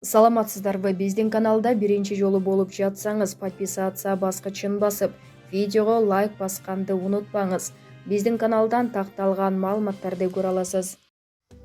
Саламатсыздарбы, биздин каналда биринчи жолу болуп жатсаңыз, подписаться баскычын басып, видеого лайк басканды унутпаңыз. Биздин каналдан такталган маалыматтарды көрө аласыз.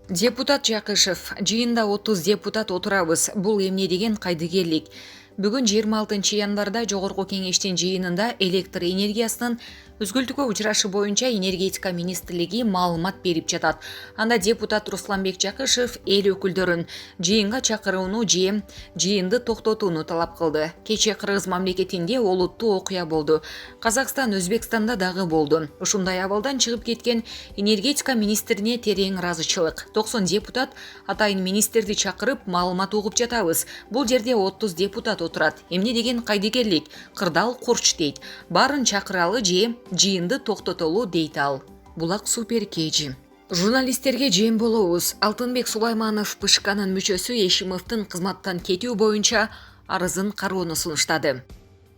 Депутат Жакышев, жыйында 30 депутат отурабыз. Бул эмне деген кайдыгерлик. Бүгүн 26 январда Жогорку кеңештин жыйынында электр энергиясынын үзгүлтүккө учурашы боюнча энергетика министрлиги маалымат берип жатат. Анда депутат Русланбек Жакышев эл өкүлдөрүн жыйынга чакырууну же жыйынды токтотууну талап кылды. Кечээ Кыргыз мамлекетинде олуттуу окуя болду. Казакстан, Өзбекстанда дагы болду. Ушундай абалдан чыгып кеткен энергетика министрине терең ыраазычылык. 90 депутат атайын министрди чакырып маалымат угуп жатабыз. Бул жерде 30 депутат отурат. Эмне деген кайдыгерлик? Кырдаал курч дейт. Баарын чакыралы же жыйынды токтотолу дейт ал. Булак супер кежи. Журналисттерге жем болобуз. Алтынбек Сулайманов ПШКнын мүчөсү Эшимовдун кызматтан кетүү боюнча арызын кароону сунуштады.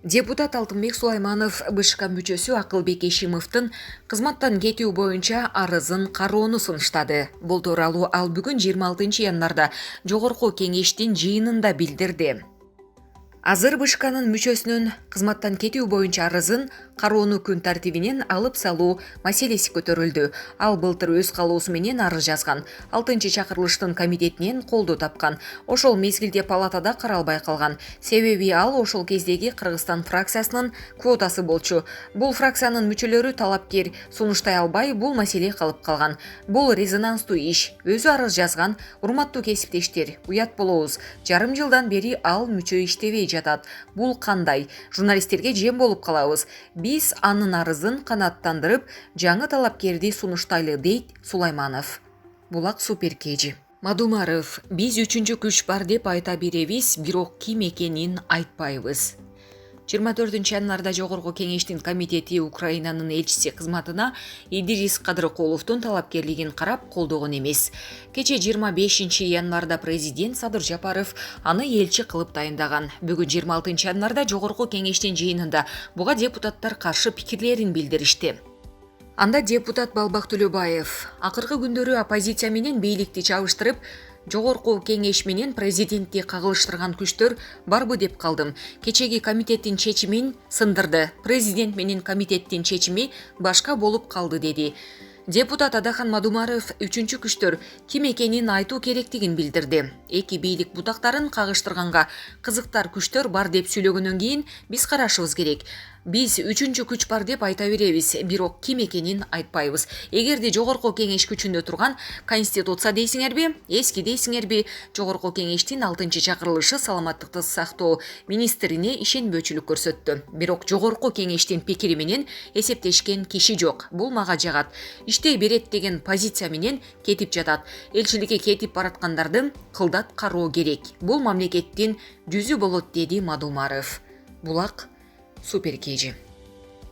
Депутат Алтынбек Сулайманов БШК мүчөсү Акылбек Эшимовдун кызматтан кетүү боюнча арызын кароону сунуштады. Бул тууралуу ал бүгүн 26 январда Жогорку кеңештин жыйынында билдирди. Азыр БШКнын мүчөсүнүн кызматтан кетүү боюнча арызын кароону күн тартибинен алып салуу маселеси көтөрүлдү. Ал былтыр өз калоосу менен арыз жазган. 6 чакырылыштын комитетинен колдоо тапкан. Ошол мезгилде палатада каралбай калган. Себеби ал ошол кездеги Кыргызстан фракциясынын квотасы болчу. Бул фракциянын мүчөлөрү талапкер сунуштай албай бул маселе калып калган. Бул резонанстуу иш. Өзү арыз жазган. Урматтуу кесиптештер, уят болобуз. Жарым жылдан бери ал мүчө иштебей жатат. Бул кандай? Журналисттерге жем болуп калабыз. Биз анын арызын канааттандырып, жаңы талапкерди сунуштайлы, дейт Сулайманов. Булак супер кежи. Мадумаров, биз 3 күч бар деп айта беребиз, бирок ким экенин айтпайбыз. 24 январда Жогорку кеңештин комитети Украинанын элчиси кызматына Идирис Кадыркуловдун талапкерлигин карап колдогон эмес. Кечээ 25 январда президент Садыр Жапаров аны элчи кылып дайындаган. Бүгүн 26 январда Жогорку кеңештин жыйынында буга депутаттар каршы пикирлерин билдиришти. Анда депутат Балбак Төлөбаев акыркы күндөрү оппозиция менен бийликти чабыштырып, Жогорку кеңеш менен президентти кагылыштырган күчтөр барбы деп калдым. Кечеги комитеттин чечимин сындырды. Президент менен комитеттин чечими башка болуп калды, деди. Депутат Адахан Мадумаров 3 күчтөр ким экенин айтуу керектигин билдирди. Эки бийлик бутактарын кагыштырганга кызыктар күчтөр бар деп сүйлөгөндөн кийин биз карашыбыз керек. Биз 3 күч бар деп айта беребиз, бирок ким экенин айтпайбыз. Эгерде Жогорку кеңеш күчүндө турган конституция дейсиңерби, эски дейсиңерби, Жогорку кеңештин 6 чакырылышы саламаттыкты сактоо министрине ишенбөөчүлүк көрсөттү. Бирок Жогорку кеңештин пикири менен эсептешкен киши жок. Бул мага жагат. Иштей берет деген позиция менен кетип жатат. Элчиликке кетип бараткандарды кылдат кароо керек. Бул мамлекеттин жүзү болот, деди Мадумаров. Булак супер кежи.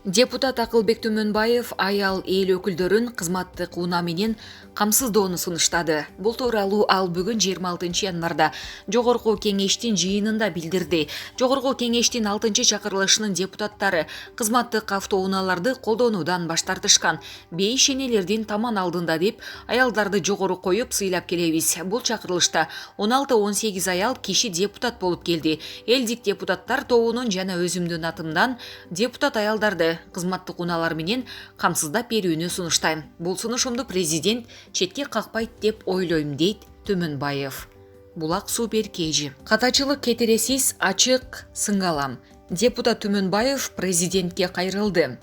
Депутат Акылбек Төмөнбаев аял эл өкүлдөрүн кызматтык унаа менен камсыздоону сунуштады. Бул тууралуу ал бүгүн 26 январда Жогорку кеңештин жыйынында билдирди. Жогорку кеңештин 6 чакырылышынын депутаттары кызматтык автоунааларды колдонуудан баш тартышкан. Бейишенелердин таман алдында деп аялдарды жогору коюп сыйлап келебиз. Бул чакырылышта 16-18 аял киши депутат болуп келди. Элдик депутаттар тобунун жана өзүмдүн атымдан депутат аялдарды кызматтык унаалар менен камсыздап берүүнү сунуштайм. Бул сунушумду президент четке какпайт деп ойлойм, дейт Төмөнбаев. Булак супер кежи. Катачылык кетересиз, ачык сыңгалам. Депутат Төмөнбаев президентке кайрылды.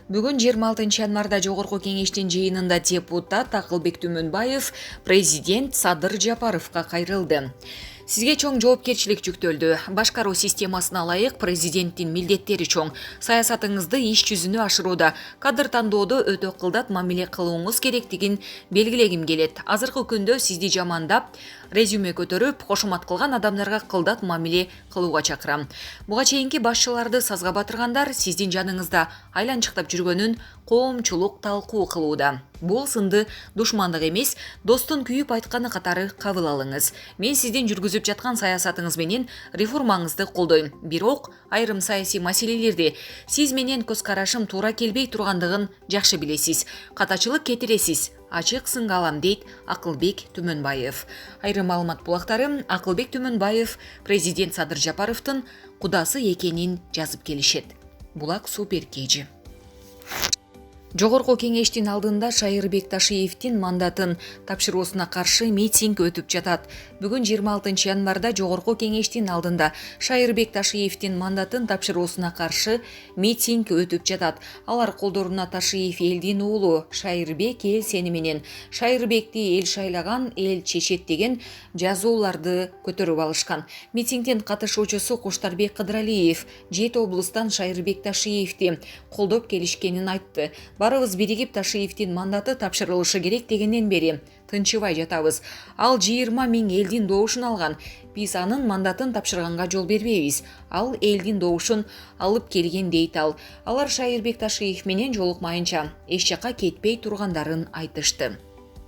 Бүгүн 26 январда Жогорку кеңештин жыйынында депутат Акылбек Төмөнбаев президент Садыр Жапаровка кайрылды. Сизге чоң жоопкерчилик жүктөлдү. Башкаруу системасына ылайык президенттин милдеттери чоң. Саясатыңызды иш жүзүнө ашырууда кадр тандоодо өтө кылдат мамиле кылууңуз керектигин белгилегим келет. Азыркы күндө сизди жамандап, резюме көтөрүп, кошумат кылган адамдарга кылдат мамиле кылууга чакырам. Буга чейинки башчыларды сазга батыргандар сиздин жаныңызда айланчыктап жүргөнүн коомчулук талкуу кылууда. Бул сынды душмандык эмес, достун күйүп айтканы катары кабыл алыңыз. Мен сиздин жүргүзүп жаткан саясатыңыз менен реформаңызды колдойм. Бирок айрым саясий маселелерди сиз менен көз карашым туура келбей тургандыгын жакшы билесиз. Катачылык кетиресиз. ачык сынга алам дейт Акылбек Түмөнбаев. Айрым маалымат булактары Акылбек Түмөнбаев президент Садыр Жапаровдун кудасы экенин жазып келишет. Булак Супер KG. Жогорку кеңештин алдында Шайырбек Ташиевдин мандатын тапшыруусуна каршы митинг өтүп жатат. Бүгүн 26 январда Жогорку кеңештин алдында Шайырбек Ташиевдин мандатын тапшыруусуна каршы митинг өтүп жатат. Алар колдоруна Ташиев элдин уулу, Шайырбек эл сени менен, Шайырбекти эл шайлаган, эл чечет деген жазууларды көтөрүп алышкан. Митингдин катышуучусу Куштарбек Кыдыралиев 7 облустан Шайырбек Ташиевди колдоп келишкенин айтты. Барыбыз биригип Ташиевдин мандаты тапшырылышы керек дегенден бери тынчыбай жатабыз. Ал 20 000 элдин добушун алган. Биз анын мандатын тапшырганга жол бербейбиз. Ал элдин добушун алып келген дейт ал. Алар Шайырбек Ташиев менен жолукмайынча эч жакка кетпей тургандарын айтышты.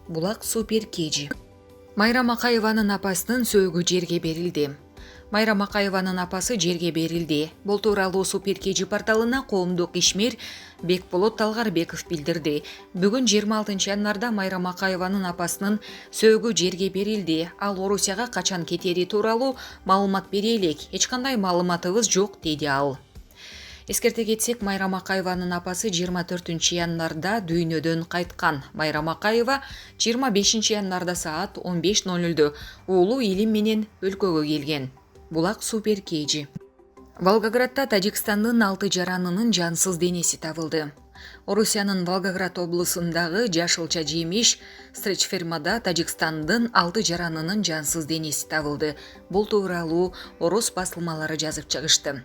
Булак Супер KG. Майрам Акаеванын апасынын сөөгү жерге берилди. Майрам Акаеванын апасы жерге берилди. Бул тууралуу Супер KG порталына коомдук ишмер Бекболот Талгарбеков билдирди. Бүгүн 26 январда Майрам Акаеванын апасынын сөөгү жерге берилди. Ал Орусияга качан кетери тууралуу маалымат бере элек. Эч кандай маалыматыбыз жок, деди ал. Эскерте кетсек, Майрам Акаеванын апасы 24 январда дүйнөдөн кайткан. Майрам Акаева 25 январда саат 15:00 уулу Илим менен өлкөгө келген. Булак Супер KG. Волгоградда Тажикстандын 6 жаранынын жансыз денеси табылды. Орусиянын Волгоград облусундагы жашылча жемиш стречфермада Тажикстандын 6 жаранынын жансыз денеси табылды. Бул тууралуу орус басылмалары жазып чыгышты.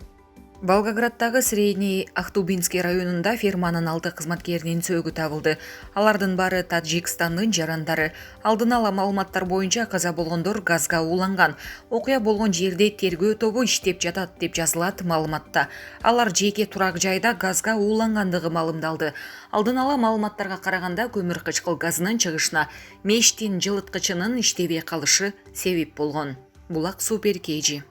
Волгограддагы Средний Ахтубинский районунда ферманын 6 кызматкеринин сөөгү табылды. Алардын баары Тажикстандын жарандары. Алдын ала маалыматтар боюнча каза болгондор газга ууланган. Окуя болгон жерде тергөө тобу иштеп жатат деп жазылат маалыматта. Алар жеке турак жайда газга уулангандыгы маалымдалды. Алдын ала маалыматтарга караганда көмүр кычкыл газынын чыгышына мештин жылыткычынын иштебей калышы себеп болгон. Булак Супер KG.